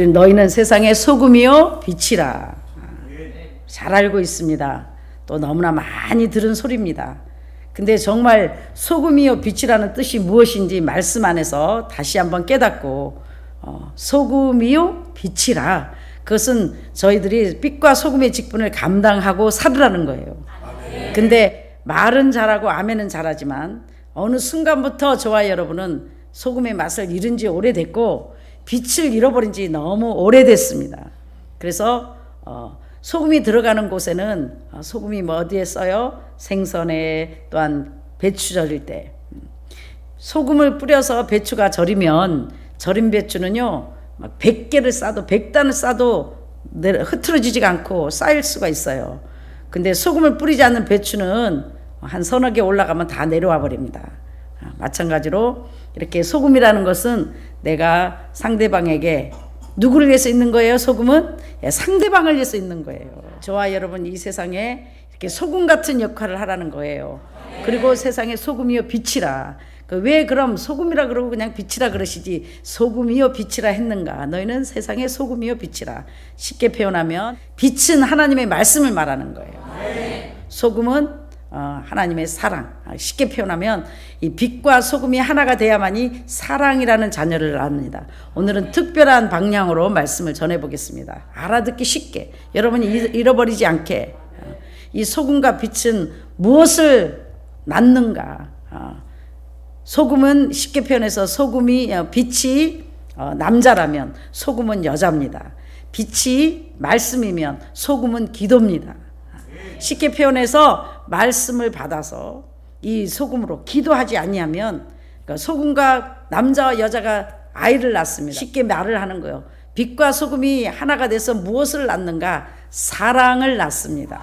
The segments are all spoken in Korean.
너희는 세상의 소금이요 빛이라. 잘 알고 있습니다. 또 너무나 많이 들은 소리입니다. 근데 정말 소금이요 빛이라는 뜻이 무엇인지 말씀 안에서 다시 한번 깨닫고 소금이요 빛이라, 그것은 저희들이 빛과 소금의 직분을 감당하고 살으라는 거예요. 근데 말은 잘하고 아멘은 잘하지만 어느 순간부터 저와 여러분은 소금의 맛을 잃은 지 오래됐고 빛을 잃어버린 지 너무 오래됐습니다. 그래서 소금이 들어가는 곳에는 소금이 뭐 어디에 써요? 생선에, 또한 배추 절일 때 소금을 뿌려서 배추가 절이면 절인 배추는요 막 100개를 싸도 100단을 싸도 흐트러지지가 않고 쌓일 수가 있어요. 근데 소금을 뿌리지 않는 배추는 한 서너 개 올라가면 다 내려와 버립니다. 마찬가지로 이렇게 소금이라는 것은 내가 상대방에게 누구를 위해서 있는 거예요? 소금은 상대방을 위해서 있는 거예요. 저와 여러분 이 세상에 이렇게 소금 같은 역할을 하라는 거예요. 그리고 세상에 소금이요 빛이라. 왜 그럼 소금이라 그러고 그냥 빛이라 그러시지 소금이요 빛이라 했는가? 너희는 세상에 소금이요 빛이라. 쉽게 표현하면 빛은 하나님의 말씀을 말하는 거예요. 소금은 하나님의 사랑. 쉽게 표현하면 이 빛과 소금이 하나가 돼야만이 사랑이라는 자녀를 낳습니다. 오늘은 특별한 방향으로 말씀을 전해보겠습니다. 알아듣기 쉽게, 여러분이 잃어버리지 않게. 이 소금과 빛은 무엇을 낳는가? 소금은 쉽게 표현해서 빛이 남자라면 소금은 여자입니다. 빛이 말씀이면 소금은 기도입니다. 쉽게 표현해서 말씀을 받아서 이 소금으로 기도하지 아니하면, 그러니까 소금과 남자와 여자가 아이를 낳습니다. 쉽게 말을 하는 거예요. 빛과 소금이 하나가 돼서 무엇을 낳는가? 사랑을 낳습니다.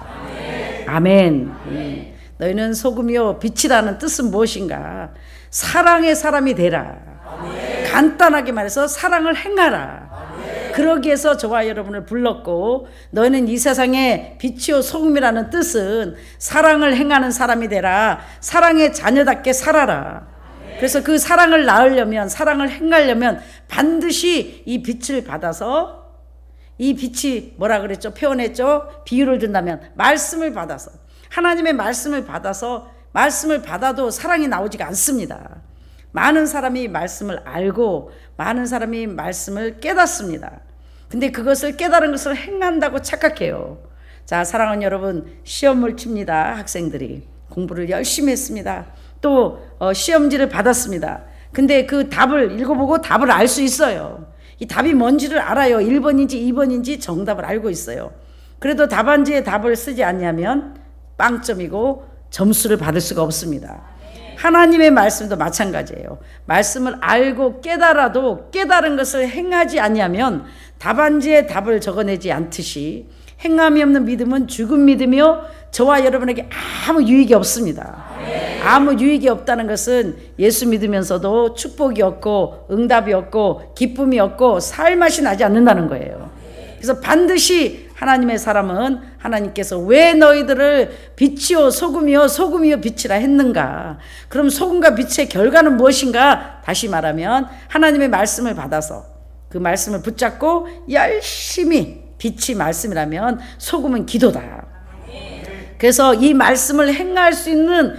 아멘. 너희는 소금이요 빛이라는 뜻은 무엇인가? 사랑의 사람이 되라. 간단하게 말해서 사랑을 행하라. 그러기 위해서 저와 여러분을 불렀고, 너희는 이 세상에 빛이요 소금이라는 뜻은 사랑을 행하는 사람이 되라. 사랑의 자녀답게 살아라. 그래서 그 사랑을 낳으려면, 사랑을 행하려면 반드시 이 빛을 받아서, 이 빛이 뭐라 그랬죠? 표현했죠? 비유를 든다면 말씀을 받아서, 하나님의 말씀을 받아서, 말씀을 받아도 사랑이 나오지가 않습니다. 많은 사람이 말씀을 알고 많은 사람이 말씀을 깨닫습니다. 근데 그것을 깨달은 것을 행한다고 착각해요. 자, 사랑하는 여러분, 시험을 칩니다. 학생들이 공부를 열심히 했습니다. 또 시험지를 받았습니다. 근데 그 답을 읽어보고 답을 알 수 있어요. 이 답이 뭔지를 알아요. 1번인지 2번인지 정답을 알고 있어요. 그래도 답안지에 답을 쓰지 않냐면 빵점이고 점수를 받을 수가 없습니다. 하나님의 말씀도 마찬가지예요. 말씀을 알고 깨달아도 깨달은 것을 행하지 않냐면 답안지에 답을 적어내지 않듯이 행함이 없는 믿음은 죽은 믿음이요 저와 여러분에게 아무 유익이 없습니다. 아무 유익이 없다는 것은 예수 믿으면서도 축복이 없고 응답이 없고 기쁨이 없고 살맛이 나지 않는다는 거예요. 그래서 반드시 하나님의 사람은 하나님께서 왜 너희들을 빛이요 소금이요 소금이요 빛이라 했는가? 그럼 소금과 빛의 결과는 무엇인가? 다시 말하면 하나님의 말씀을 받아서 그 말씀을 붙잡고 열심히, 빛이 말씀이라면 소금은 기도다. 그래서 이 말씀을 행할 수 있는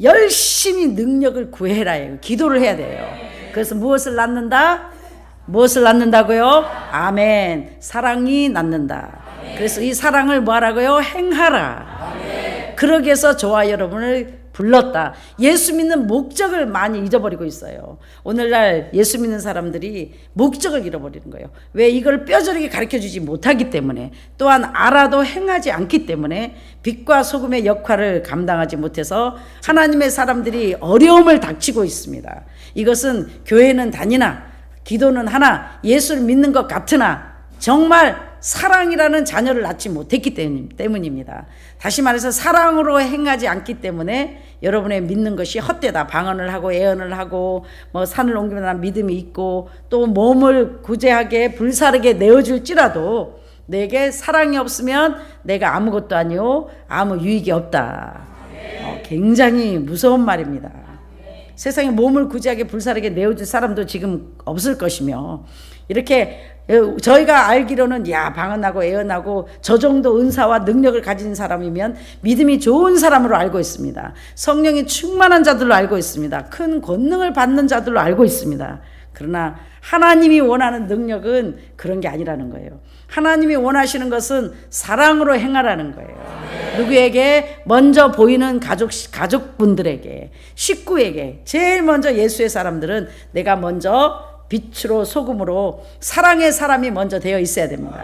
열심히 능력을 구해라예요. 기도를 해야 돼요. 그래서 무엇을 낳는다? 무엇을 낳는다고요? 아멘. 사랑이 낳는다. 그래서 이 사랑을 뭐하라고요? 행하라. 그러기 위해서 저와 여러분을 불렀다. 예수 믿는 목적을 많이 잊어버리고 있어요. 오늘날 예수 믿는 사람들이 목적을 잃어버리는 거예요. 왜? 이걸 뼈저리게 가르쳐주지 못하기 때문에, 또한 알아도 행하지 않기 때문에 빛과 소금의 역할을 감당하지 못해서 하나님의 사람들이 어려움을 닥치고 있습니다. 이것은 교회는 다니나 기도는 하나 예수를 믿는 것 같으나 정말 사랑이라는 자녀를 낳지 못했기 때문입니다. 다시 말해서 사랑으로 행하지 않기 때문에 여러분의 믿는 것이 헛되다. 방언을 하고 예언을 하고 뭐 산을 옮기는 믿음이 있고 또 몸을 구제하게 불사르게 내어줄지라도 내게 사랑이 없으면 내가 아무것도 아니요 아무 유익이 없다. 굉장히 무서운 말입니다. 세상에 몸을 구제하게 불사르게 내어줄 사람도 지금 없을 것이며, 이렇게 저희가 알기로는 방언하고 예언하고 저 정도 은사와 능력을 가진 사람이면 믿음이 좋은 사람으로 알고 있습니다. 성령이 충만한 자들로 알고 있습니다. 큰 권능을 받는 자들로 알고 있습니다. 그러나 하나님이 원하는 능력은 그런 게 아니라는 거예요. 하나님이 원하시는 것은 사랑으로 행하라는 거예요. 누구에게? 먼저 보이는 가족분들에게, 식구에게. 제일 먼저 예수의 사람들은 내가 먼저 빛으로 소금으로 사랑의 사람이 먼저 되어 있어야 됩니다.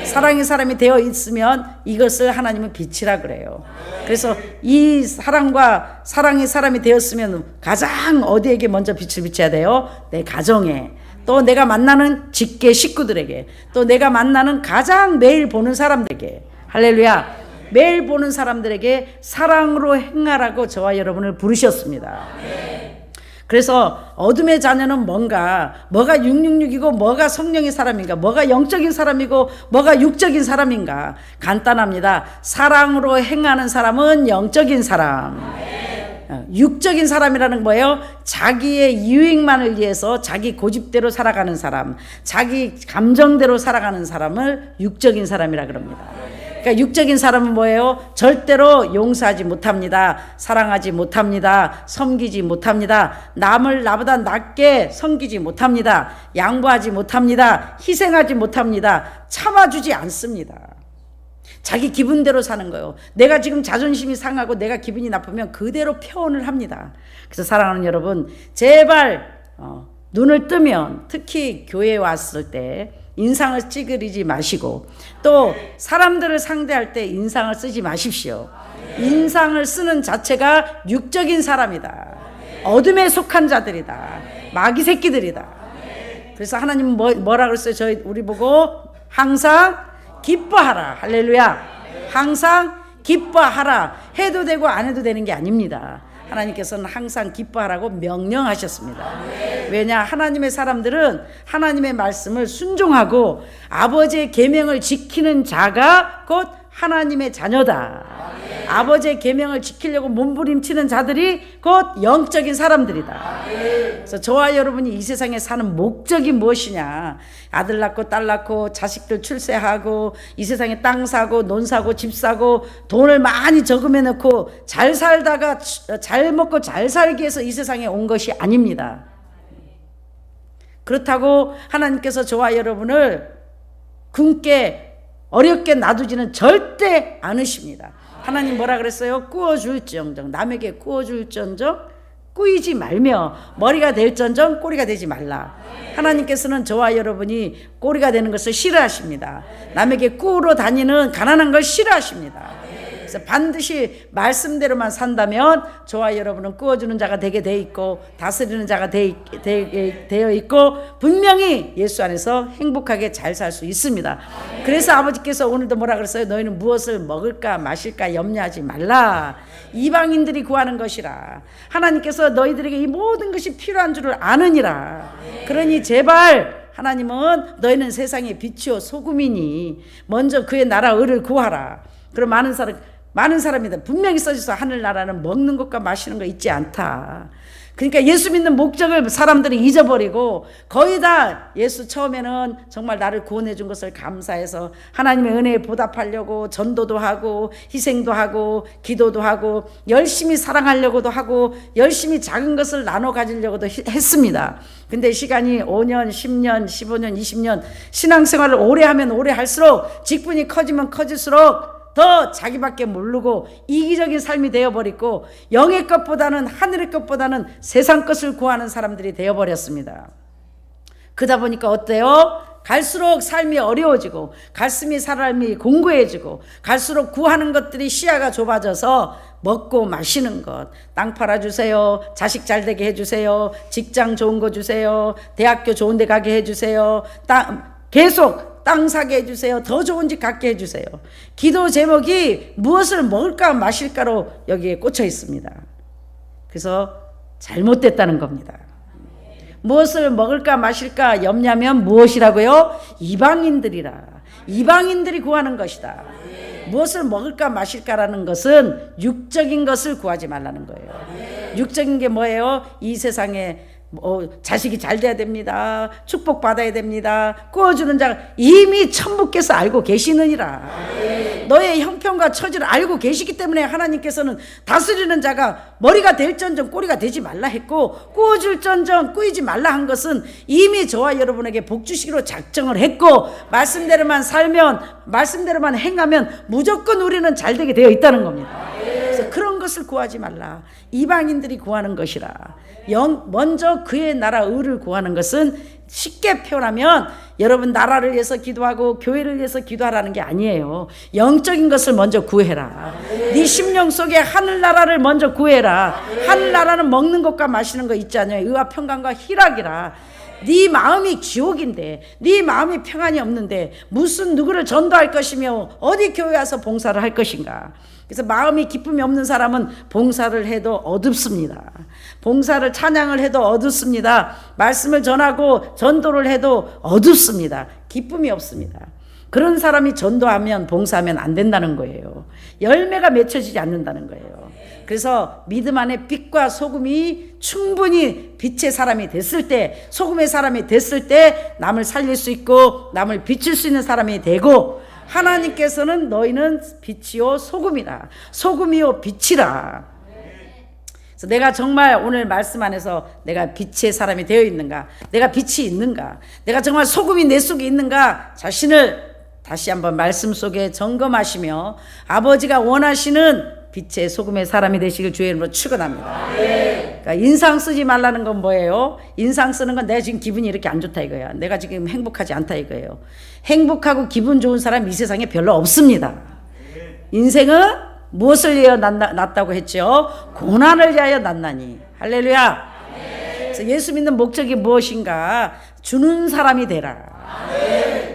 사랑의 사람이 되어 있으면 이것을 하나님은 빛이라 그래요. 그래서 이 사랑과 사랑의 사람이 되었으면 가장 어디에게 먼저 빛을 비춰야 돼요? 내 가정에, 또 내가 만나는 직계 식구들에게, 또 내가 만나는 가장 매일 보는 사람들에게. 할렐루야. 매일 보는 사람들에게 사랑으로 행하라고 저와 여러분을 부르셨습니다. 그래서 어둠의 자녀는 뭐가 666이고 뭐가 성령의 사람인가, 뭐가 영적인 사람이고 뭐가 육적인 사람인가? 간단합니다. 사랑으로 행하는 사람은 영적인 사람. 육적인 사람이라는 거예요. 자기의 유익만을 위해서 자기 고집대로 살아가는 사람, 자기 감정대로 살아가는 사람을 육적인 사람이라 그럽니다. 그러니까 육적인 사람은 뭐예요? 절대로 용서하지 못합니다. 사랑하지 못합니다. 섬기지 못합니다. 남을 나보다 낮게 섬기지 못합니다. 양보하지 못합니다. 희생하지 못합니다. 참아주지 않습니다. 자기 기분대로 사는 거예요. 내가 지금 자존심이 상하고 내가 기분이 나쁘면 그대로 표현을 합니다. 그래서 사랑하는 여러분, 제발 눈을 뜨면 특히 교회에 왔을 때 인상을 찌그리지 마시고, 또 사람들을 상대할 때 인상을 쓰지 마십시오. 인상을 쓰는 자체가 육적인 사람이다. 어둠에 속한 자들이다. 마귀 새끼들이다. 그래서 하나님은 뭐라 그랬어요? 우리 보고 항상 기뻐하라. 할렐루야. 항상 기뻐하라. 해도 되고 안 해도 되는 게 아닙니다. 하나님께서는 항상 기뻐하라고 명령하셨습니다. 왜냐? 하나님의 사람들은 하나님의 말씀을 순종하고 아버지의 계명을 지키는 자가 곧 하나님의 자녀다. 아버지의 계명을 지키려고 몸부림치는 자들이 곧 영적인 사람들이다. 그래서 저와 여러분이 이 세상에 사는 목적이 무엇이냐? 아들 낳고 딸 낳고 자식들 출세하고 이 세상에 땅 사고 논 사고 집 사고 돈을 많이 저금해 놓고 잘 살다가 잘 먹고 잘 살기 위해서 이 세상에 온 것이 아닙니다. 그렇다고 하나님께서 저와 여러분을 굶게 어렵게 놔두지는 절대 않으십니다. 하나님 뭐라 그랬어요? 꾸어줄지언정, 남에게 꾸어줄지언정 꾸이지 말며 머리가 될지언정 꼬리가 되지 말라. 하나님께서는 저와 여러분이 꼬리가 되는 것을 싫어하십니다. 남에게 꾸러 다니는 가난한 걸 싫어하십니다. 그래서 반드시 말씀대로만 산다면 저와 여러분은 꾸어주는 자가 되게 돼 있고 다스리는 자가 되어 있고 분명히 예수 안에서 행복하게 잘 살 수 있습니다. 그래서 아버지께서 오늘도 뭐라 그랬어요? 너희는 무엇을 먹을까 마실까 염려하지 말라. 이방인들이 구하는 것이라. 하나님께서 너희들에게 이 모든 것이 필요한 줄을 아느니라. 그러니 제발 하나님은 너희는 세상의 빛이요 소금이니 먼저 그의 나라 의를 구하라. 그럼 많은 사람이다. 분명히 써져서 하늘나라는 먹는 것과 마시는 거 있지 않다. 그러니까 예수 믿는 목적을 사람들이 잊어버리고 거의 다 예수 처음에는 정말 나를 구원해 준 것을 감사해서 하나님의 은혜에 보답하려고 전도도 하고 희생도 하고 기도도 하고 열심히 사랑하려고도 하고 열심히 작은 것을 나눠 가지려고도 했습니다. 근데 시간이 5년, 10년, 15년, 20년 신앙생활을 오래 하면 오래 할수록 직분이 커지면 커질수록 더 자기밖에 모르고 이기적인 삶이 되어버리고 영의 것보다는 하늘의 것보다는 세상 것을 구하는 사람들이 되어버렸습니다. 그러다 보니까 어때요? 갈수록 삶이 어려워지고 갈수록 사람이 공고해지고 갈수록 구하는 것들이 시야가 좁아져서 먹고 마시는 것, 땅 팔아주세요, 자식 잘 되게 해주세요, 직장 좋은 거 주세요, 대학교 좋은 데 가게 해주세요, 계속 땅 사게 해주세요. 더 좋은 집 갖게 해주세요. 기도 제목이 무엇을 먹을까 마실까로 여기에 꽂혀 있습니다. 그래서 잘못됐다는 겁니다. 무엇을 먹을까 마실까 염려하면 무엇이라고요? 이방인들이라. 이방인들이 구하는 것이다. 무엇을 먹을까 마실까라는 것은 육적인 것을 구하지 말라는 거예요. 육적인 게 뭐예요? 이 세상에 자식이 잘 돼야 됩니다. 축복받아야 됩니다. 구워주는 자가 이미 천부께서 알고 계시느니라. 너의 형편과 처지를 알고 계시기 때문에 하나님께서는 다스리는 자가 머리가 될전정 꼬리가 되지 말라 했고, 구워줄전정 꾸이지 말라 한 것은 이미 저와 여러분에게 복 주시기로 작정을 했고, 말씀대로만 살면, 말씀대로만 행하면 무조건 우리는 잘 되게 되어 있다는 겁니다. 그래서 그런 것을 구하지 말라. 이방인들이 구하는 것이라. 먼저 그의 나라 의를 구하는 것은 쉽게 표현하면 여러분 나라를 위해서 기도하고 교회를 위해서 기도하라는 게 아니에요. 영적인 것을 먼저 구해라. 네 심령 속에 하늘나라를 먼저 구해라. 하늘나라는 먹는 것과 마시는 거 있지 않냐요. 의와 평강과 희락이라. 네 마음이 지옥인데, 네 마음이 평안이 없는데 무슨 누구를 전도할 것이며 어디 교회 와서 봉사를 할 것인가. 그래서 마음이 기쁨이 없는 사람은 봉사를 해도 어둡습니다. 봉사를 찬양을 해도 어둡습니다. 말씀을 전하고 전도를 해도 어둡습니다. 기쁨이 없습니다. 그런 사람이 전도하면 봉사하면 안 된다는 거예요. 열매가 맺혀지지 않는다는 거예요. 그래서 믿음 안에 빛과 소금이 충분히 빛의 사람이 됐을 때, 소금의 사람이 됐을 때 남을 살릴 수 있고 남을 비칠 수 있는 사람이 되고, 하나님께서는 너희는 빛이요 소금이라. 소금이요 빛이라. 그래서 내가 정말 오늘 말씀 안에서 내가 빛의 사람이 되어 있는가, 내가 빛이 있는가, 내가 정말 소금이 내 속에 있는가, 자신을 다시 한번 말씀 속에 점검하시며 아버지가 원하시는 빛의 소금의 사람이 되시길 주의 이름으로 축원합니다. 그러니까 인상 쓰지 말라는 건 뭐예요? 인상 쓰는 건 내가 지금 기분이 이렇게 안 좋다 이거야. 내가 지금 행복하지 않다 이거예요. 행복하고 기분 좋은 사람 이 세상에 별로 없습니다. 인생은 무엇을 위하여 났다고 했죠? 고난을 위하여 났나니. 할렐루야. 그래서 예수 믿는 목적이 무엇인가? 주는 사람이 되라.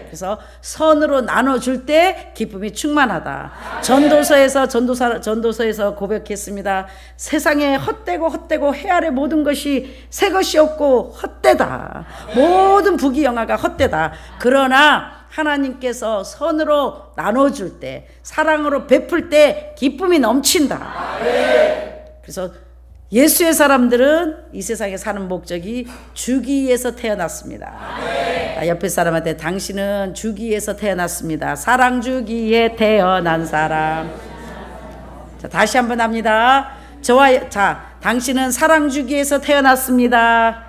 그래서 선으로 나눠줄 때 기쁨이 충만하다. 전도서에서 고백했습니다. 세상에 헛되고 해아래 모든 것이 새 것이 없고 헛되다. 모든 부귀영화가 헛되다. 그러나 하나님께서 선으로 나눠줄 때, 사랑으로 베풀 때 기쁨이 넘친다. 그래서 예수의 사람들은 이 세상에 사는 목적이 주기 위해서 태어났습니다. 옆에 사람한테 당신은 주기 위해서 태어났습니다. 사랑 주기에 태어난 사람. 자, 다시 한번 합니다. 당신은 사랑 주기 위해서 태어났습니다.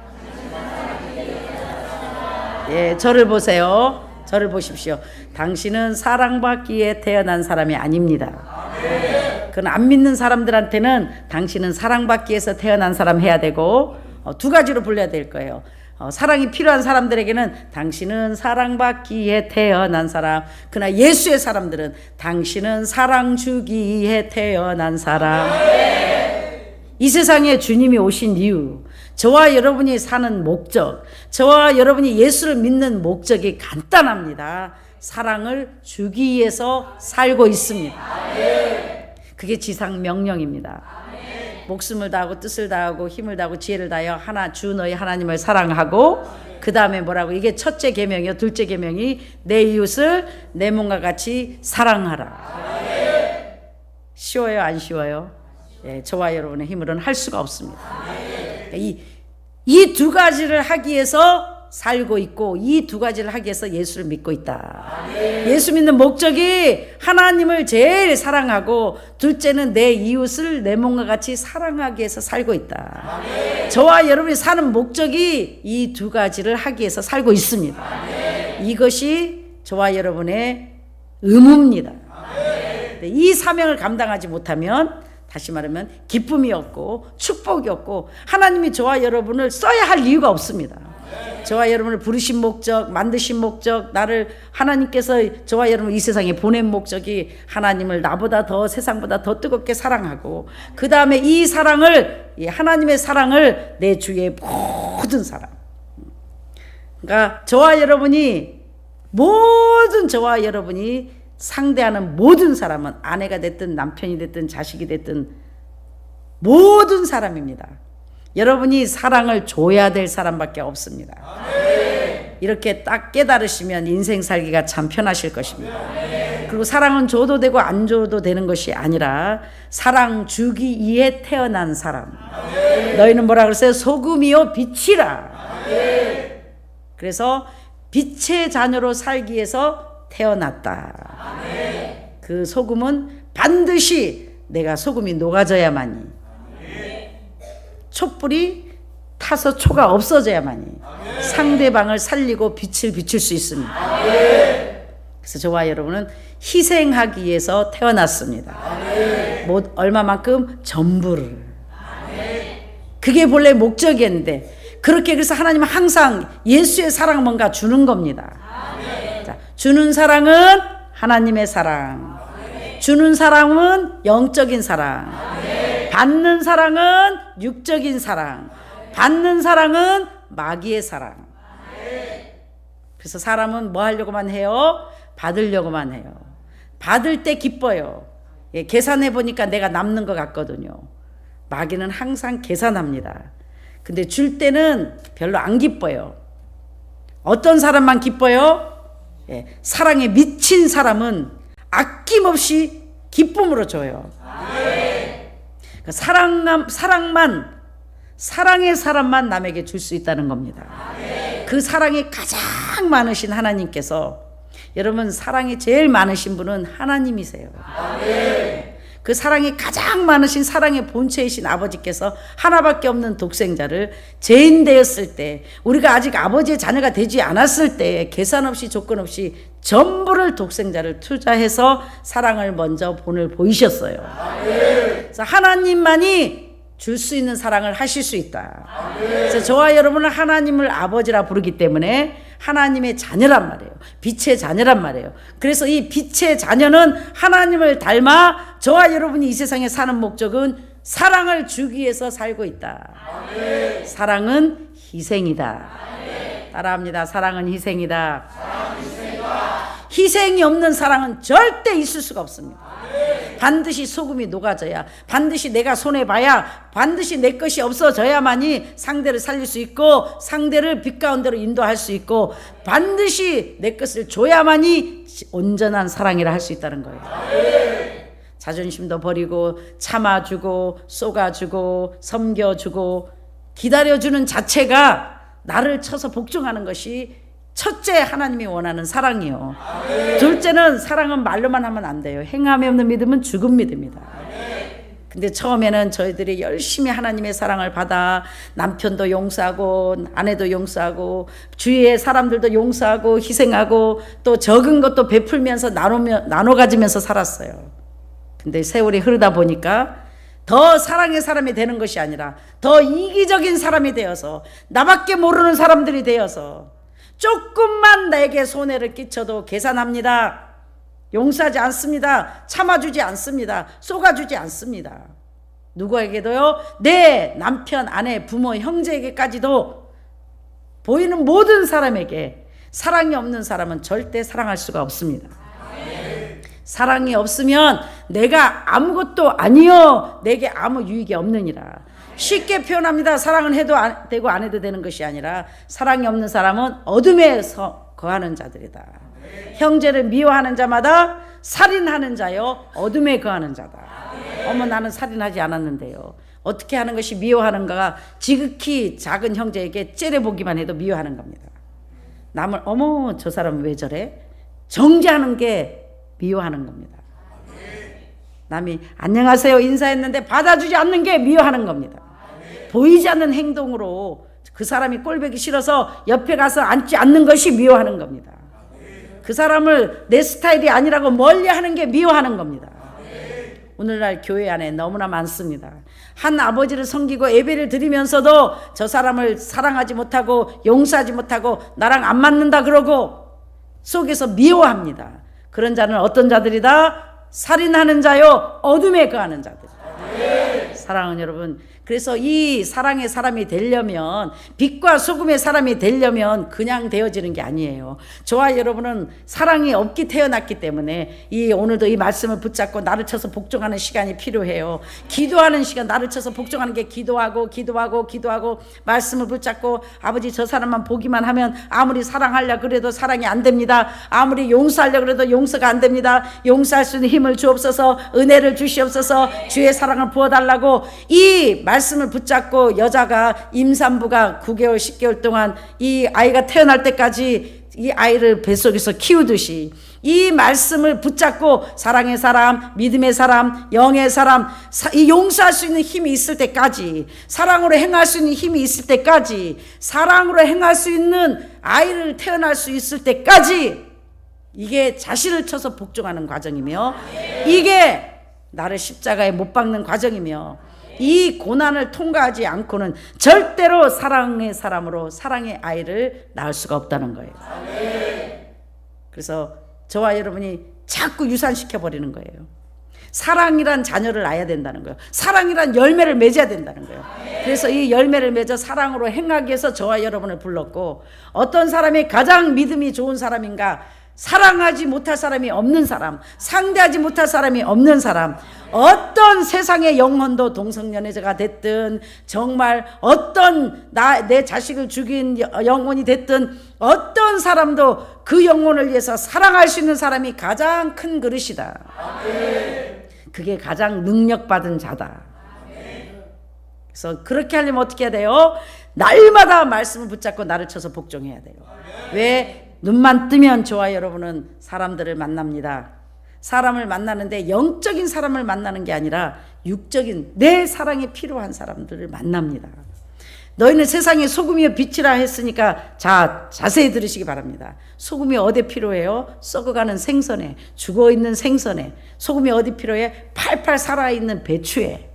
예, 저를 보세요. 저를 보십시오. 당신은 사랑받기에 태어난 사람이 아닙니다. 그건 안 믿는 사람들한테는 당신은 사랑받기 위해서 태어난 사람 해야 되고, 두 가지로 불려야 될 거예요. 사랑이 필요한 사람들에게는 당신은 사랑받기에 태어난 사람. 그러나 예수의 사람들은 당신은 사랑 주기에 태어난 사람. 이 세상에 주님이 오신 이유, 저와 여러분이 사는 목적, 저와 여러분이 예수를 믿는 목적이 간단합니다. 사랑을 주기 위해서 살고 있습니다. 그게 지상 명령입니다. 목숨을 다하고 뜻을 다하고 힘을 다하고 지혜를 다하여 주 너희 하나님을 사랑하고, 그 다음에 뭐라고? 이게 첫째 계명이요. 둘째 계명이 내 이웃을 내 몸과 같이 사랑하라. 쉬워요? 안 쉬워요? 예, 저와 여러분의 힘으로는 할 수가 없습니다. 이 두 가지를 하기 위해서 살고 있고, 이 두 가지를 하기 위해서 예수를 믿고 있다. 예수 믿는 목적이 하나님을 제일 사랑하고, 둘째는 내 이웃을 내 몸과 같이 사랑하기 위해서 살고 있다. 저와 여러분이 사는 목적이 이 두 가지를 하기 위해서 살고 있습니다. 이것이 저와 여러분의 의무입니다. 이 사명을 감당하지 못하면, 다시 말하면 기쁨이 없고 축복이 없고 하나님이 저와 여러분을 써야 할 이유가 없습니다. 저와 여러분을 부르신 목적, 만드신 목적, 나를 하나님께서 저와 여러분을 이 세상에 보낸 목적이 하나님을 나보다 더, 세상보다 더 뜨겁게 사랑하고, 그 다음에 이 사랑을, 하나님의 사랑을 내 주위의 모든 사람, 그러니까 저와 여러분이, 저와 여러분이 상대하는 모든 사람은 아내가 됐든 남편이 됐든 자식이 됐든 모든 사람입니다. 여러분이 사랑을 줘야 될 사람밖에 없습니다. 이렇게 딱 깨달으시면 인생 살기가 참 편하실 것입니다. 그리고 사랑은 줘도 되고 안 줘도 되는 것이 아니라 사랑 주기 위해 태어난 사람. 너희는 뭐라 그랬어요? 소금이요 빛이라. 그래서 빛의 자녀로 살기 위해서 태어났다. 그 소금은 반드시 내가 소금이 녹아져야만이, 촛불이 타서 초가 없어져야만이 상대방을 살리고 빛을 비출 수 있습니다. 그래서 저와 여러분은 희생하기 위해서 태어났습니다. 뭐 얼마만큼? 전부를. 그게 본래 목적이었는데, 그렇게 그래서 하나님은 항상 예수의 사랑은 뭔가 주는 겁니다. 자, 주는 사랑은 하나님의 사랑, 주는 사랑은 영적인 사랑, 받는 사랑은 육적인 사랑, 받는 사랑은 마귀의 사랑. 그래서 사람은 뭐 하려고만 해요? 받으려고만 해요. 받을 때 기뻐요. 예, 계산해 보니까 내가 남는 것 같거든요. 마귀는 항상 계산합니다. 근데 줄 때는 별로 안 기뻐요. 어떤 사람만 기뻐요? 예, 사랑에 미친 사람은 아낌없이 기쁨으로 줘요. 그러니까 사랑의 사람만 남에게 줄 수 있다는 겁니다. 그 사랑이 가장 많으신 하나님께서, 여러분 사랑이 제일 많으신 분은 하나님이세요. 그 사랑이 가장 많으신 사랑의 본체이신 아버지께서 하나밖에 없는 독생자를 죄인 되었을 때, 우리가 아직 아버지의 자녀가 되지 않았을 때 계산 없이 조건 없이 전부를 독생자를 투자해서 사랑을 먼저 본을 보이셨어요. 그래서 하나님만이 줄 수 있는 사랑을 하실 수 있다. 그래서 저와 여러분은 하나님을 아버지라 부르기 때문에 하나님의 자녀란 말이에요. 빛의 자녀란 말이에요. 그래서 이 빛의 자녀는 하나님을 닮아 저와 여러분이 이 세상에 사는 목적은 사랑을 주기 위해서 살고 있다. 사랑은 희생이다. 따라합니다. 사랑은 희생이다. 희생이 없는 사랑은 절대 있을 수가 없습니다. 반드시 소금이 녹아져야, 반드시 내가 손해봐야, 반드시 내 것이 없어져야만이 상대를 살릴 수 있고, 상대를 빛 가운데로 인도할 수 있고, 반드시 내 것을 줘야만이 온전한 사랑이라 할 수 있다는 거예요. 자존심도 버리고 참아주고 쏘가주고 섬겨주고 기다려주는 자체가 나를 쳐서 복종하는 것이 첫째 하나님이 원하는 사랑이요. 둘째는 사랑은 말로만 하면 안 돼요. 행함이 없는 믿음은 죽은 믿음이다. 근데 처음에는 저희들이 열심히 하나님의 사랑을 받아 남편도 용서하고 아내도 용서하고 주위의 사람들도 용서하고 희생하고 또 적은 것도 베풀면서 나눠 가지면서 살았어요. 근데 세월이 흐르다 보니까 더 사랑의 사람이 되는 것이 아니라 더 이기적인 사람이 되어서, 나밖에 모르는 사람들이 되어서 조금만 내게 손해를 끼쳐도 계산합니다. 용서하지 않습니다. 참아주지 않습니다. 쏘가주지 않습니다. 누구에게도요? 내 남편, 아내, 부모, 형제에게까지도, 보이는 모든 사람에게 사랑이 없는 사람은 절대 사랑할 수가 없습니다. 사랑이 없으면 내가 아무것도 아니요, 내게 아무 유익이 없느니라. 쉽게 표현합니다. 사랑은 해도 되고 안 해도 되는 것이 아니라, 사랑이 없는 사람은 어둠에서 거하는 자들이다. 형제를 미워하는 자마다 살인하는 자요 어둠에 거하는 자다. 어머, 나는 살인하지 않았는데요. 어떻게 하는 것이 미워하는가가 지극히 작은 형제에게 째려보기만 해도 미워하는 겁니다. 남을 어머 저 사람은 왜 저래? 정죄하는 게 미워하는 겁니다. 남이 안녕하세요 인사했는데 받아주지 않는 게 미워하는 겁니다. 보이지 않는 행동으로 그 사람이 꼴보기 싫어서 옆에 가서 앉지 않는 것이 미워하는 겁니다. 그 사람을 내 스타일이 아니라고 멀리하는 게 미워하는 겁니다. 오늘날 교회 안에 너무나 많습니다. 한 아버지를 섬기고 예배를 드리면서도 저 사람을 사랑하지 못하고 용서하지 못하고 나랑 안 맞는다 그러고 속에서 미워합니다. 그런 자는 어떤 자들이다? 살인하는 자요 어둠에 거하는 자들. 사랑은 여러분 그래서 이 사랑의 사람이 되려면, 빛과 소금의 사람이 되려면 그냥 되어지는 게 아니에요. 저와 여러분은 사랑이 없기 태어났기 때문에 오늘도 이 말씀을 붙잡고 나를 쳐서 복종하는 시간이 필요해요. 기도하는 시간, 나를 쳐서 복종하는 게 기도하고 말씀을 붙잡고, 아버지 저 사람만 보기만 하면 아무리 사랑하려 그래도 사랑이 안 됩니다. 아무리 용서하려 그래도 용서가 안 됩니다. 용서할 수 있는 힘을 주옵소서, 은혜를 주시옵소서, 주의 사랑을 부어달라고 이 말씀을 붙잡고, 여자가 임산부가 9개월 10개월 동안 이 아이가 태어날 때까지 이 아이를 뱃속에서 키우듯이 이 말씀을 붙잡고, 사랑의 사람, 믿음의 사람, 영의 사람, 이 용서할 수 있는 힘이 있을 때까지, 사랑으로 행할 수 있는 힘이 있을 때까지, 사랑으로 행할 수 있는 아이를 태어날 수 있을 때까지, 이게 자신을 쳐서 복종하는 과정이며, 이게 나를 십자가에 못 박는 과정이며, 이 고난을 통과하지 않고는 절대로 사랑의 사람으로 사랑의 아이를 낳을 수가 없다는 거예요. 그래서 저와 여러분이 자꾸 유산시켜버리는 거예요. 사랑이란 자녀를 낳아야 된다는 거예요. 사랑이란 열매를 맺어야 된다는 거예요. 그래서 이 열매를 맺어 사랑으로 행하기 위해서 저와 여러분을 불렀고, 어떤 사람이 가장 믿음이 좋은 사람인가? 사랑하지 못할 사람이 없는 사람, 상대하지 못할 사람이 없는 사람, 어떤 세상의 영혼도 동성연애자가 됐든, 정말 어떤 내 자식을 죽인 영혼이 됐든, 어떤 사람도 그 영혼을 위해서 사랑할 수 있는 사람이 가장 큰 그릇이다. 그게 가장 능력받은 자다. 그래서 그렇게 하려면 어떻게 해야 돼요? 날마다 말씀을 붙잡고 나를 쳐서 복종해야 돼요. 왜? 눈만 뜨면 저와 여러분은 사람들을 만납니다. 사람을 만나는데 영적인 사람을 만나는 게 아니라 육적인 내 사랑이 필요한 사람들을 만납니다. 너희는 세상에 소금이요 빛이라 했으니까 자세히 들으시기 바랍니다. 소금이 어디 필요해요? 썩어가는 생선에, 죽어있는 생선에. 소금이 어디 필요해? 팔팔 살아있는 배추에.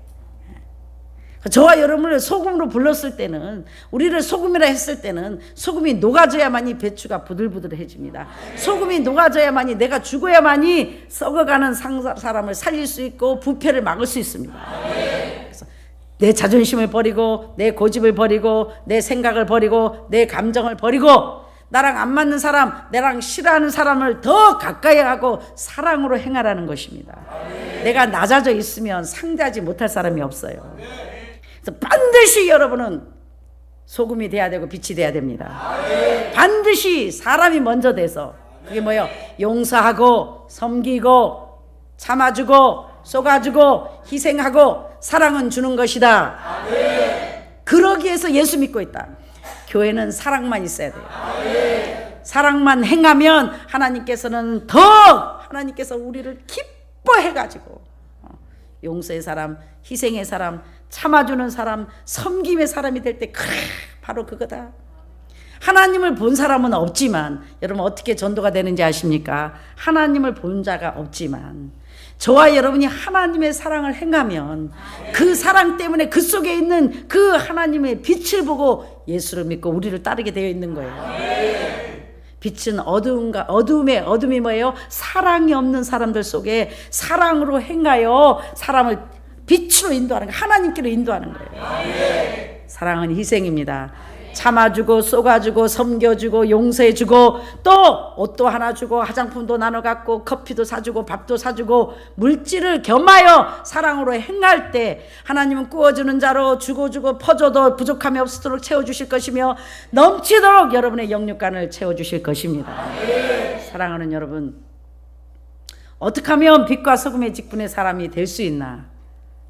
저와 여러분을 소금으로 불렀을 때는, 우리를 소금이라 했을 때는 소금이 녹아져야만이 배추가 부들부들해집니다. 소금이 녹아져야만이, 내가 죽어야만이 썩어가는 사람을 살릴 수 있고 부패를 막을 수 있습니다. 그래서 내 자존심을 버리고, 내 고집을 버리고, 내 생각을 버리고, 내 감정을 버리고, 나랑 안 맞는 사람, 나랑 싫어하는 사람을 더 가까이 하고 사랑으로 행하라는 것입니다. 내가 낮아져 있으면 상대하지 못할 사람이 없어요. 그래서 반드시 여러분은 소금이 돼야 되고 빛이 돼야 됩니다. 반드시 사람이 먼저 돼서, 그게 뭐예요? 용서하고 섬기고 참아주고 쏘가주고 희생하고 사랑은 주는 것이다. 그러기 위해서 예수 믿고 있다. 교회는 사랑만 있어야 돼요. 사랑만 행하면 하나님께서 우리를 기뻐해가지고 용서의 사람, 희생의 사람, 참아주는 사람, 섬김의 사람이 될 때 바로 그거다. 하나님을 본 사람은 없지만, 여러분 어떻게 전도가 되는지 아십니까? 하나님을 본 자가 없지만 저와 여러분이 하나님의 사랑을 행하면 그 사랑 때문에 그 속에 있는 그 하나님의 빛을 보고 예수를 믿고 우리를 따르게 되어 있는 거예요. 빛은 어둠이 뭐예요? 사랑이 없는 사람들 속에 사랑으로 행하여 사람을 빛으로 인도하는 거예요. 하나님께로 인도하는 거예요. 사랑은 희생입니다. 참아주고 쏘가주고 섬겨주고 용서해주고, 또 옷도 하나 주고 화장품도 나눠 갖고 커피도 사주고 밥도 사주고 물질을 겸하여 사랑으로 행할 때 하나님은 구워주는 자로 주고 퍼줘도 부족함이 없도록 채워주실 것이며 넘치도록 여러분의 영육간을 채워주실 것입니다. 사랑하는 여러분, 어떻게 하면 빛과 소금의 직분의 사람이 될 수 있나?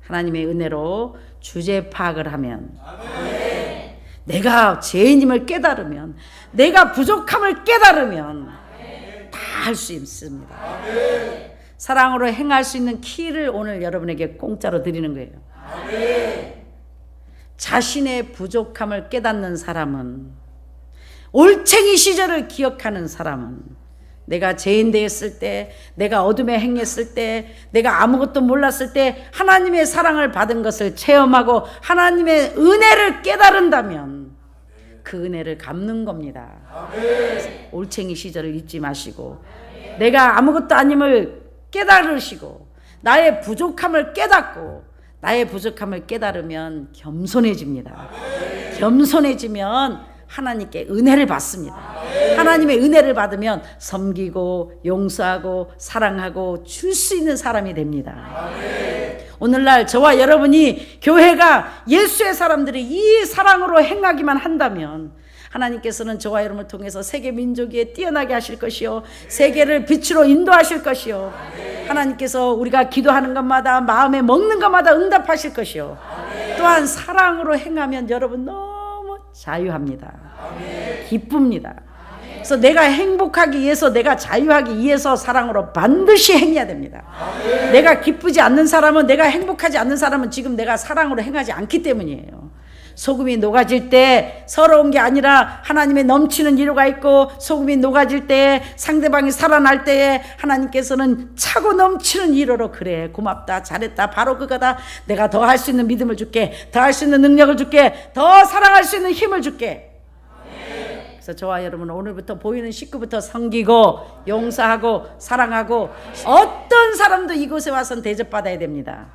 하나님의 은혜로 주제 파악을 하면, 내가 죄인임을 깨달으면, 내가 부족함을 깨달으면 다 할 수 있습니다. 사랑으로 행할 수 있는 키를 오늘 여러분에게 공짜로 드리는 거예요. 자신의 부족함을 깨닫는 사람은, 올챙이 시절을 기억하는 사람은, 내가 죄인 되었을 때, 내가 어둠에 행했을 때, 내가 아무것도 몰랐을 때 하나님의 사랑을 받은 것을 체험하고 하나님의 은혜를 깨달은다면 그 은혜를 갚는 겁니다. 올챙이 시절을 잊지 마시고, 내가 아무것도 아님을 깨달으시고 나의 부족함을 깨닫고 나의 부족함을 깨달으면 겸손해집니다. 겸손해지면 하나님께 은혜를 받습니다. 하나님의 은혜를 받으면 섬기고 용서하고 사랑하고 줄 수 있는 사람이 됩니다. 오늘날 저와 여러분이 교회가 예수의 사람들이 이 사랑으로 행하기만 한다면 하나님께서는 저와 여러분을 통해서 세계 민족 위에 뛰어나게 하실 것이요, 세계를 빛으로 인도하실 것이요, 하나님께서 우리가 기도하는 것마다 마음에 먹는 것마다 응답하실 것이요, 또한 사랑으로 행하면 여러분 너무 자유합니다. 기쁩니다. 그래서 내가 행복하기 위해서, 내가 자유하기 위해서 사랑으로 반드시 행해야 됩니다. 내가 기쁘지 않는 사람은, 내가 행복하지 않는 사람은 지금 내가 사랑으로 행하지 않기 때문이에요. 소금이 녹아질 때 서러운 게 아니라 하나님의 넘치는 위로가 있고, 소금이 녹아질 때 상대방이 살아날 때에 하나님께서는 차고 넘치는 위로로, 그래 고맙다 잘했다 바로 그거다, 내가 더 할 수 있는 믿음을 줄게, 더 할 수 있는 능력을 줄게, 더 사랑할 수 있는 힘을 줄게. 그래서 저와 여러분은 오늘부터 보이는 식구부터 섬기고 용서하고 사랑하고, 어떤 사람도 이곳에 와서는 대접받아야 됩니다.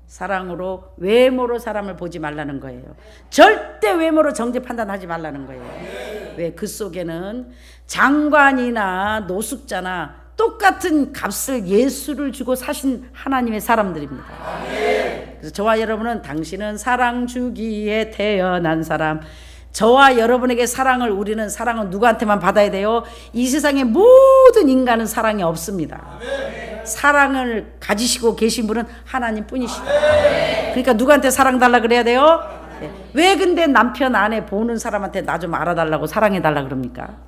사랑으로, 외모로 사람을 보지 말라는 거예요. 절대 외모로 정죄 판단하지 말라는 거예요. 왜? 그 속에는 장관이나 노숙자나 똑같은 값을, 예수를 주고 사신 하나님의 사람들입니다. 그래서 저와 여러분은, 당신은 사랑 주기에 태어난 사람, 저와 여러분에게 사랑을, 우리는 사랑은 누구한테만 받아야 돼요? 이 세상의 모든 인간은 사랑이 없습니다. 사랑을 가지시고 계신 분은 하나님 뿐이시다. 그러니까 누구한테 사랑 달라 그래야 돼요? 왜 근데 남편 아내 보는 사람한테 나 좀 알아달라고 사랑해 달라 그럽니까?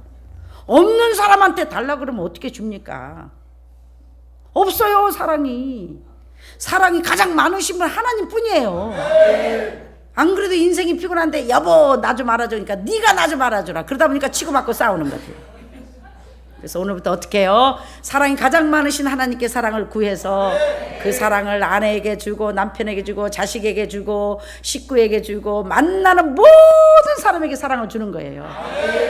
없는 사람한테 달라 그러면 어떻게 줍니까? 없어요. 사랑이 가장 많으신 분 하나님 뿐이에요. 안 그래도 인생이 피곤한데 여보 나 좀 알아줘, 그러니까 네가 나 좀 알아줘라. 그러다 보니까 치고받고 싸우는 거지. 그래서 오늘부터 어떻게 해요? 사랑이 가장 많으신 하나님께 사랑을 구해서 그 사랑을 아내에게 주고, 남편에게 주고, 자식에게 주고, 식구에게 주고, 만나는 모든 사람에게 사랑을 주는 거예요.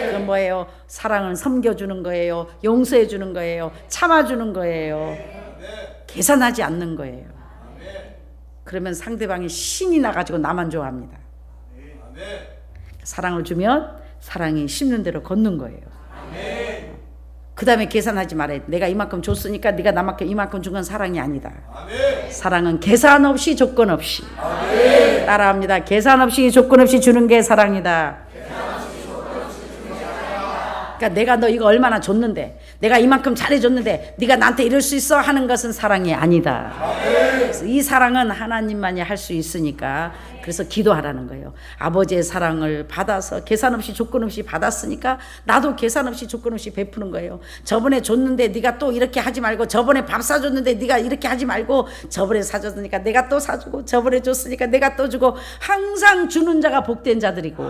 그건 뭐예요? 사랑을 섬겨주는 거예요. 용서해 주는 거예요. 참아주는 거예요. 계산하지 않는 거예요. 그러면 상대방이 신이 나가지고 나만 좋아합니다. 사랑을 주면 사랑이 심는 대로 걷는 거예요. 그 다음에 계산하지 말아야 돼. 내가 이만큼 줬으니까 네가 나만큼 이만큼 준 건 사랑이 아니다. 사랑은 계산 없이 조건 없이. 따라합니다. 계산 없이 조건 없이 주는 게 사랑이다. 그러니까 내가 너 이거 얼마나 줬는데, 내가 이만큼 잘해줬는데 네가 나한테 이럴 수 있어 하는 것은 사랑이 아니다. 그래서 이 사랑은 하나님만이 할 수 있으니까, 그래서 기도하라는 거예요. 아버지의 사랑을 받아서 계산 없이 조건 없이 받았으니까 나도 계산 없이 조건 없이 베푸는 거예요. 저번에 줬는데 네가 또 이렇게 하지 말고, 저번에 밥 사줬는데 네가 이렇게 하지 말고, 저번에 사줬으니까 내가 또 사주고, 저번에 줬으니까 내가 또 주고, 항상 주는 자가 복된 자들이고,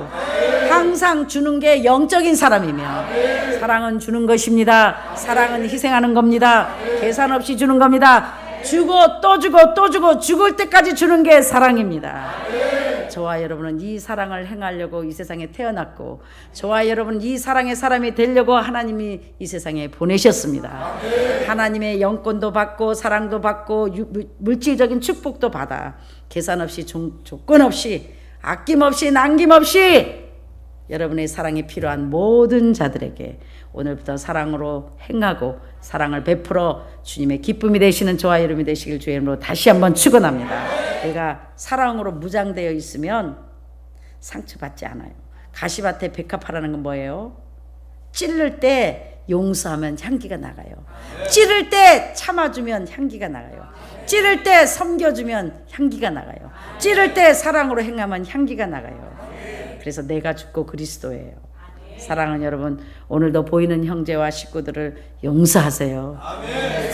항상 주는 게 영적인 사람이며, 사랑은 주는 것입니다. 사랑은 희생하는 겁니다. 계산 없이 주는 겁니다. 주고 또 주고 또 주고 죽을 때까지 주는 게 사랑입니다. 저와 여러분은 이 사랑을 행하려고 이 세상에 태어났고, 저와 여러분은 이 사랑의 사람이 되려고 하나님이 이 세상에 보내셨습니다. 하나님의 영권도 받고 사랑도 받고 물질적인 축복도 받아 계산 없이 조건 없이 아낌없이 남김없이 여러분의 사랑이 필요한 모든 자들에게 오늘부터 사랑으로 행하고 사랑을 베풀어 주님의 기쁨이 되시는 저와 여러분이 되시길 주의 이름으로 다시 한번 축원합니다. 내가 사랑으로 무장되어 있으면 상처받지 않아요. 가시밭에 백합화라는 건 뭐예요? 찌를 때 용서하면 향기가 나가요. 찌를 때 참아주면 향기가 나가요. 찌를 때 섬겨주면 향기가 나가요. 찌를 때 사랑으로 행하면 향기가 나가요. 그래서 내가 죽고 그리스도예요. 사랑하는 여러분, 오늘도 보이는 형제와 식구들을 용서하세요.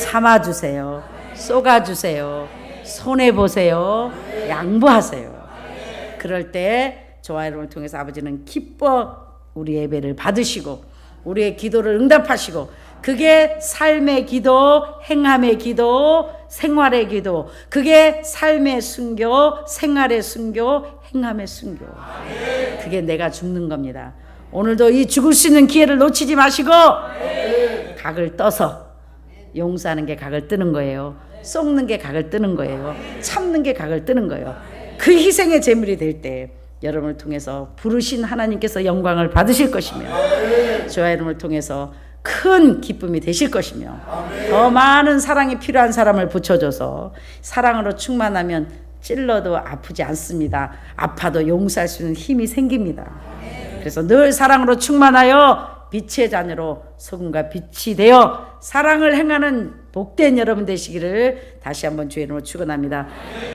참아주세요. 쏘가주세요. 손해보세요. 양보하세요. 그럴 때 저와 여러분을 통해서 아버지는 기뻐 우리 예배를 받으시고 우리의 기도를 응답하시고, 그게 삶의 기도, 행함의 기도, 생활의 기도, 그게 삶의 순교, 생활의 순교, 행함의 순교. 그게 내가 죽는 겁니다. 오늘도 이 죽을 수 있는 기회를 놓치지 마시고 각을 떠서 용서하는 게 각을 뜨는 거예요. 쏟는 게 각을 뜨는 거예요. 참는 게 각을 뜨는 거예요. 그 희생의 제물이 될 때 여러분을 통해서 부르신 하나님께서 영광을 받으실 것이며 저와 여러분을 통해서 큰 기쁨이 되실 것이며 더 많은 사랑이 필요한 사람을 붙여줘서 사랑으로 충만하면 찔러도 아프지 않습니다. 아파도 용서할 수 있는 힘이 생깁니다. 그래서 늘 사랑으로 충만하여 빛의 자녀로 소금과 빛이 되어 사랑을 행하는 복된 여러분 되시기를 다시 한번 주의 이름으로 축원합니다.